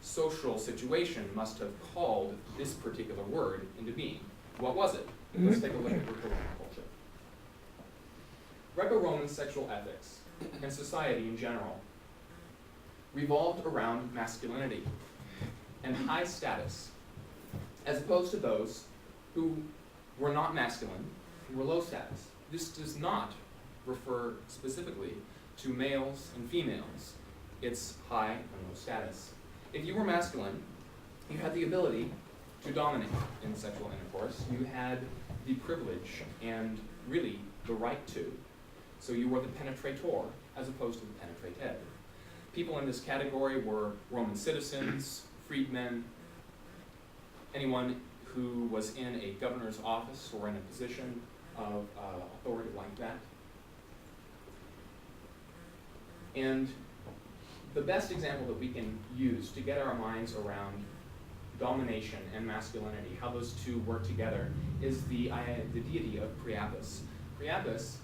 social situation must have called this particular word into being. What was it? Let's take a look at Greco-Roman culture. Greco-Roman sexual ethics and society in general revolved around masculinity and high status, as opposed to those who were not masculine, who were low status. This does not refer specifically to males and females. It's high and low status. If you were masculine, you had the ability to dominate in sexual intercourse. You had the privilege and really the right to. So you were the penetrator as opposed to the penetrated. People in this category were Roman citizens, freedmen, anyone who was in a governor's office or in a position of authority like that. And the best example that we can use to get our minds around domination and masculinity, how those two work together, is the deity of Priapus. Priapus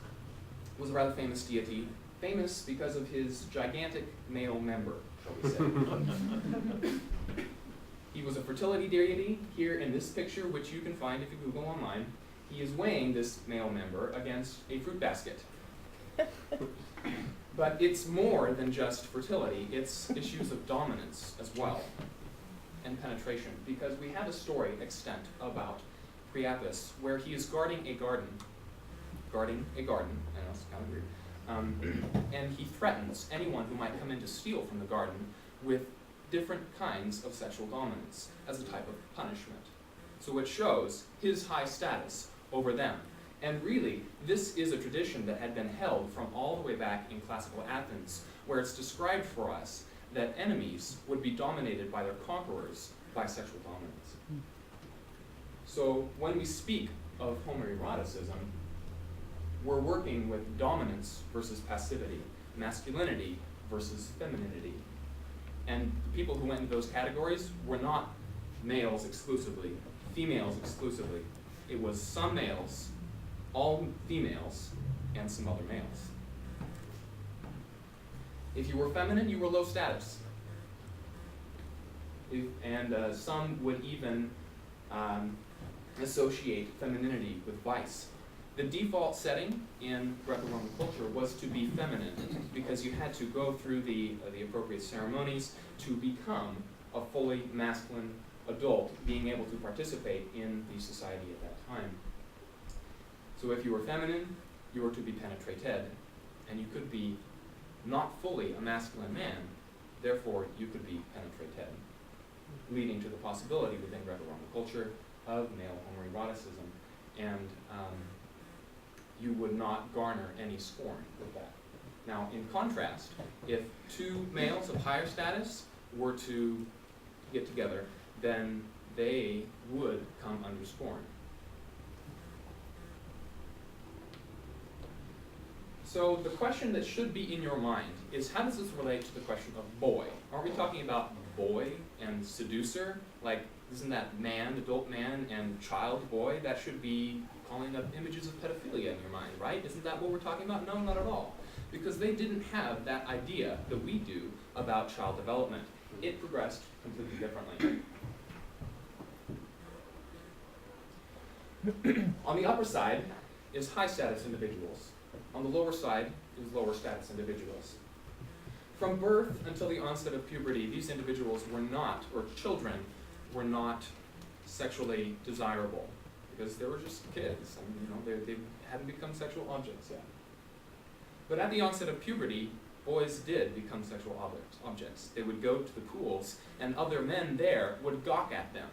was a rather famous deity, famous because of his gigantic male member, shall we say. He was a fertility deity. Here in this picture, which you can find if you Google online, he is weighing this male member against a fruit basket. But it's more than just fertility, it's issues of dominance as well, and penetration, because we have a story extant about Priapus where he is guarding a garden, I know it's kind of weird, and he threatens anyone who might come in to steal from the garden with different kinds of sexual dominance as a type of punishment. So it shows his high status over them. And really, this is a tradition that had been held from all the way back in classical Athens, where it's described for us that enemies would be dominated by their conquerors by sexual dominance. So when we speak of homoeroticism, we're working with dominance versus passivity, masculinity versus femininity. And the people who went into those categories were not males exclusively, females exclusively. It was some males, all females, and some other males. If you were feminine, you were low status. Some would even associate femininity with vice. The default setting in Greco-Roman culture was to be feminine because you had to go through the appropriate ceremonies to become a fully masculine adult, being able to participate in the society at that time. So if you were feminine, you were to be penetrated, and you could be not fully a masculine man, therefore you could be penetrated, leading to the possibility within Greco-Roman culture of male homoeroticism, and you would not garner any scorn with that. Now, in contrast, if two males of higher status were to get together, then they would come under scorn. So the question that should be in your mind is, how does this relate to the question of boy? Are we talking about boy and seducer? Like, isn't that man, adult man, and child boy? That should be calling up images of pedophilia in your mind, right? Isn't that what we're talking about? No, not at all. Because they didn't have that idea that we do about child development. It progressed completely differently. On the upper side is high status individuals. On the lower side is lower status individuals. From birth until the onset of puberty, these individuals were not, or children, were not sexually desirable because they were just kids. I mean, they hadn't become sexual objects yet. But at the onset of puberty, boys did become sexual objects. They would go to the pools, and other men there would gawk at them.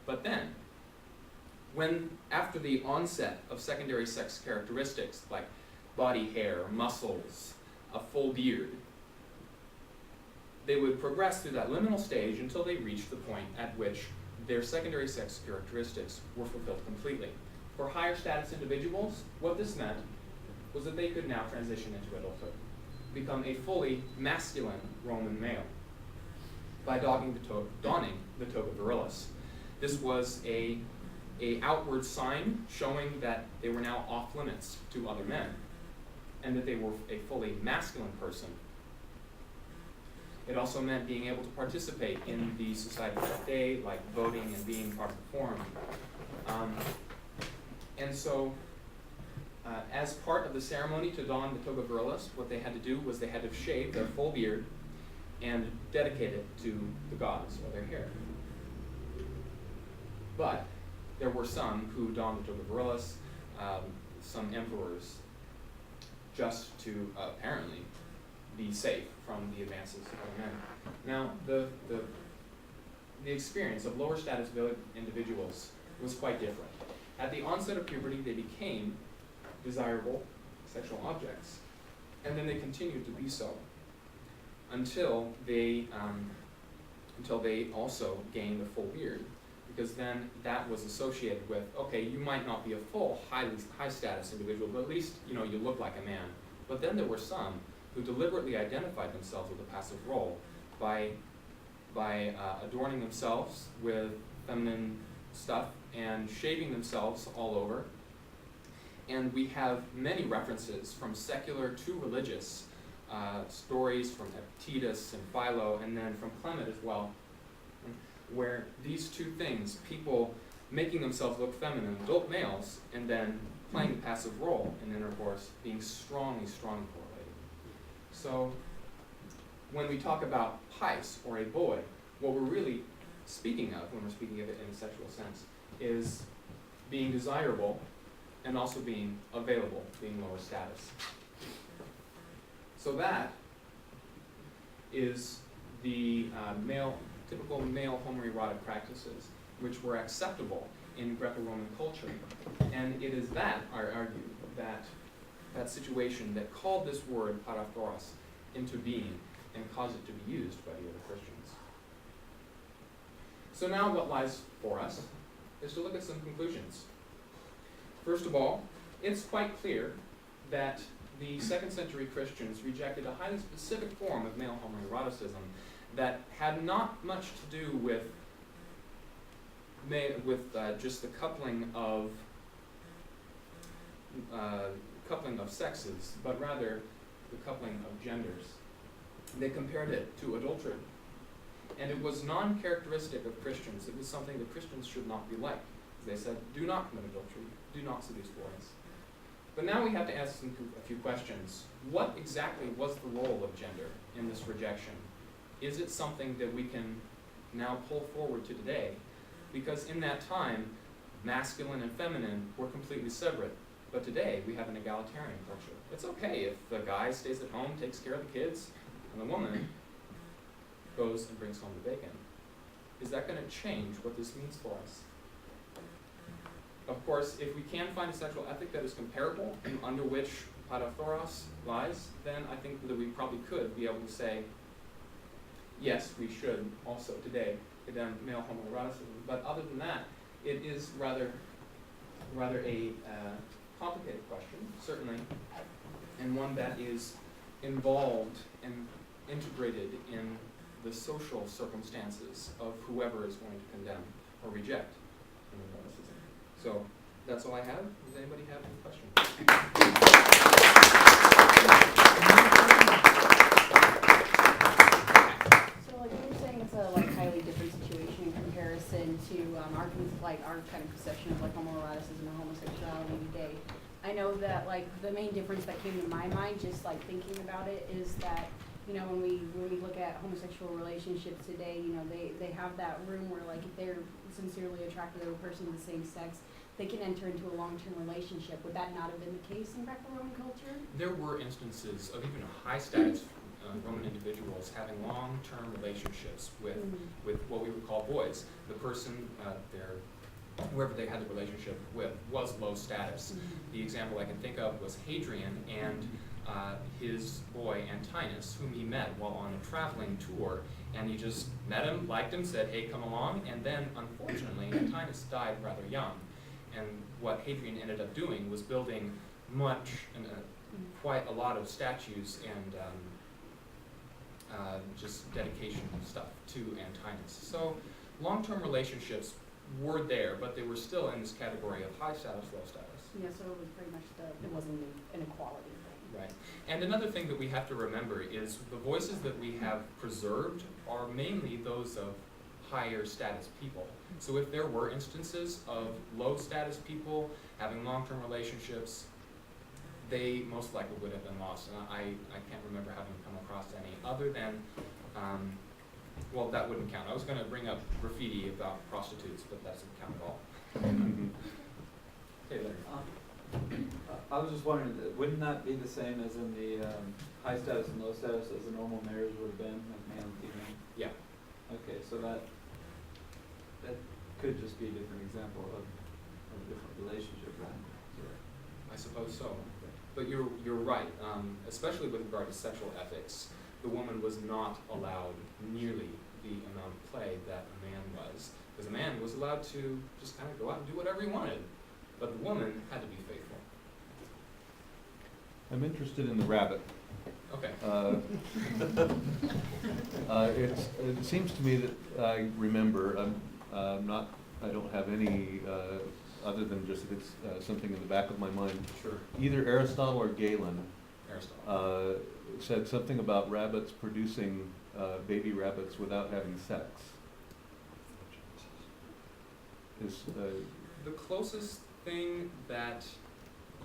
But then, after the onset of secondary sex characteristics like body hair, muscles, a full beard, they would progress through that liminal stage until they reached the point at which their secondary sex characteristics were fulfilled completely. For higher status individuals, what this meant was that they could now transition into adulthood, become a fully masculine Roman male by donning the toga virilis. This was a outward sign showing that they were now off limits to other men, and that they were a fully masculine person. It also meant being able to participate in the society of that day, like voting and being part of the forum. And so, as part of the ceremony to don the toga virilis, what they had to do was they had to shave their full beard and dedicate it to the gods or their hair. But there were some who donned the toga virilis, some emperors, just to apparently be safe from the advances of men. Now, the experience of lower status individuals was quite different. At the onset of puberty, they became desirable sexual objects, and then they continued to be so until they also gained a full beard, because then that was associated with, okay, you might not be a full high status individual, but at least you look like a man. But then there were some who deliberately identified themselves with a passive role by adorning themselves with feminine stuff and shaving themselves all over. And we have many references from secular to religious stories from Epictetus and Philo, and then from Clement as well, where these two things, people making themselves look feminine, adult males, and then playing the passive role in intercourse, being strongly correlated. So when we talk about pais, or a boy, what we're really speaking of, when we're speaking of it in a sexual sense, is being desirable and also being available, being lower status. So that is the typical male homoerotic practices, which were acceptable in Greco-Roman culture. And it is that, I argue, that situation that called this word parathoros into being and caused it to be used by the other Christians. So now what lies for us is to look at some conclusions. First of all, it's quite clear that the 2nd century Christians rejected a highly specific form of male homoeroticism that had not much to do with just the coupling of sexes, but rather the coupling of genders. They compared it to adultery. And it was non-characteristic of Christians. It was something that Christians should not be like. They said, do not commit adultery, do not seduce boys. But now we have to ask a few questions. What exactly was the role of gender in this rejection? Is it something that we can now pull forward to today? Because in that time, masculine and feminine were completely separate. But today, we have an egalitarian culture. It's okay if the guy stays at home, takes care of the kids, and the woman goes and brings home the bacon. Is that going to change what this means for us? Of course, if we can find a sexual ethic that is comparable and under which parathoros lies, then I think that we probably could be able to say, yes, we should also today condemn male homoeroticism. But other than that, it is rather a complicated question, certainly, and one that is involved and integrated in the social circumstances of whoever is going to condemn or reject homoeroticism. So that's all I have. Does anybody have any questions? So like you're saying it's a highly different situation in comparison to our kind of perception of homoeroticism or homosexuality today. I know that the main difference that came to my mind just thinking about it is that when we look at homosexual relationships today, they have that room where if they're sincerely attracted to a person of the same sex, they can enter into a long-term relationship. Would that not have been the case in Greco-Roman culture? There were instances of even high-status Roman individuals having long-term relationships with what we would call boys. The person, whoever they had the relationship with, was low status. The example I can think of was Hadrian and his boy Antinous, whom he met while on a traveling tour. And he just met him, liked him, said, hey, come along. And then, unfortunately, Antinous died rather young. And what Hadrian ended up doing was building quite a lot of statues and just dedication stuff to Antinous. So long-term relationships were there, but they were still in this category of high status, low status. Yeah, so it was pretty much it wasn't an equality thing. Right. And another thing that we have to remember is the voices that we have preserved are mainly those of higher status people. So if there were instances of low status people having long-term relationships, they most likely would have been lost. And I can't remember having come across any other than, well, that wouldn't count. I was going to bring up graffiti about prostitutes, but that doesn't count at all. Okay, Larry. I was just wondering, wouldn't that be the same as in the high status and low status as the normal marriage would have been, like male and female? Yeah. Okay, so that could just be a different example of a different relationship, right? I suppose so. But you're right, especially with regard to sexual ethics. The woman was not allowed nearly the amount of play that a man was. Because a man was allowed to just kind of go out and do whatever he wanted. But the woman had to be faithful. I'm interested in the rabbit. Okay. It seems to me that I remember, I don't have any, other than just it's something in the back of my mind. Sure. Either Aristotle or Galen Aristotle. said something about rabbits producing baby rabbits without having sex. Is The closest thing that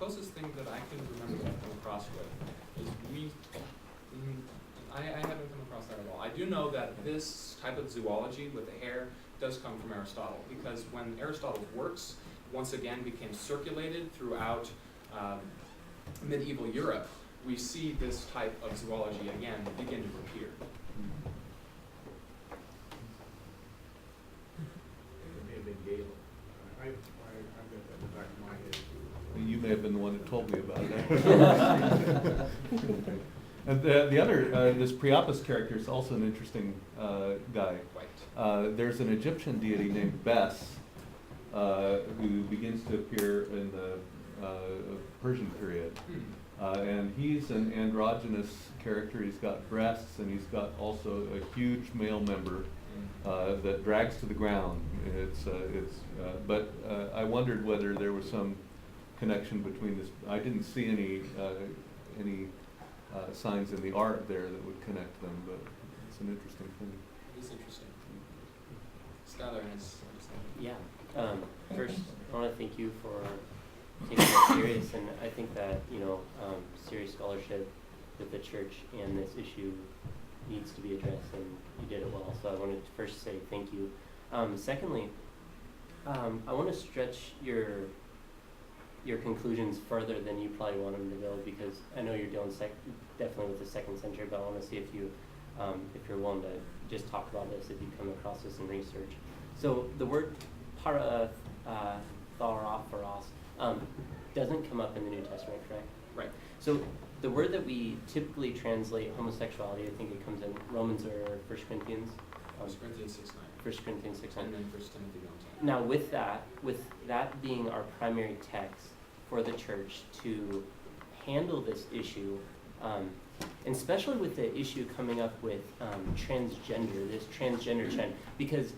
I can remember that I've come across with is I haven't come across that at all. I do know that this type of zoology with the hair does come from Aristotle, because when Aristotle's works once again became circulated throughout medieval Europe, we see this type of zoology again begin to appear. It may have been Galen. I've got that in the back of my head too. You may have been the one that told me about that. And the other, this Priapus character is also an interesting guy. Right. There's an Egyptian deity named Bes who begins to appear in the Persian period. And he's an androgynous character. He's got breasts, and he's got also a huge male member that drags to the ground. But I wondered whether there was some connection between this. I didn't see any signs in the art there that would connect them, but it's an interesting thing. It's interesting. Skylar has something. Yeah. First, I want to thank you for taking it serious, and I think that serious scholarship with the church and this issue needs to be addressed, and you did it well. So I wanted to first say thank you. Secondly, I want to stretch your conclusions further than you probably want them to go, because I know you're dealing definitely with the 2nd century, but I want to see if you're willing to just talk about this, if you come across this in research. So the word tharophoros doesn't come up in the New Testament, correct? Right. So the word that we typically translate homosexuality, I think it comes in Romans or 1 Corinthians. 1 Corinthians 6:9. 1 Corinthians 6:9. And then 1 Timothy 1:10. Now with that being our primary text for the church to handle this issue, and especially with the issue coming up with this transgender trend, because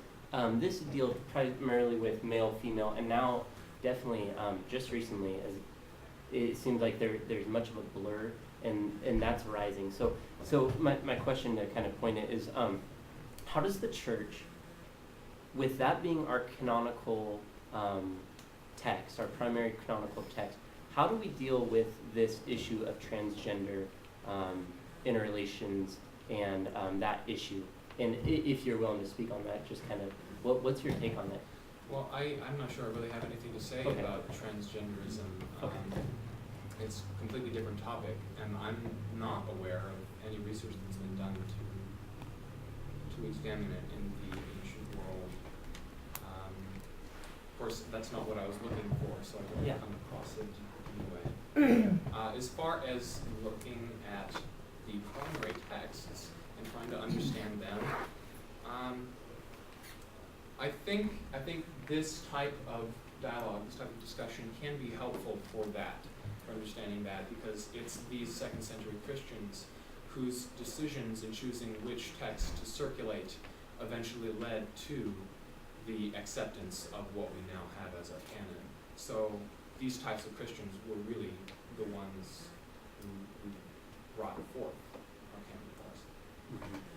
this deals primarily with male, female, and now definitely just recently, as it seems like there's much of a blur, and that's rising. So my question to kind of point it is, how does the church, with that being our canonical text, our primary canonical text, how do we deal with this issue of transgender interrelations and that issue? And if you're willing to speak on that, just kind of, what's your take on that? Well, I'm not sure I really have anything to say Okay. about transgenderism. Okay. It's a completely different topic, and I'm not aware of any research that's been done to examine it in the ancient world. Of course, that's not what I was looking for, so I didn't Yeah. come across it anyway. As far as looking at the primary texts and trying to understand them, I think this type of dialogue, this type of discussion can be helpful for understanding that, because it's these 2nd century Christians whose decisions in choosing which text to circulate eventually led to the acceptance of what we now have as our canon. So these types of Christians were really the ones who brought forth our canon laws.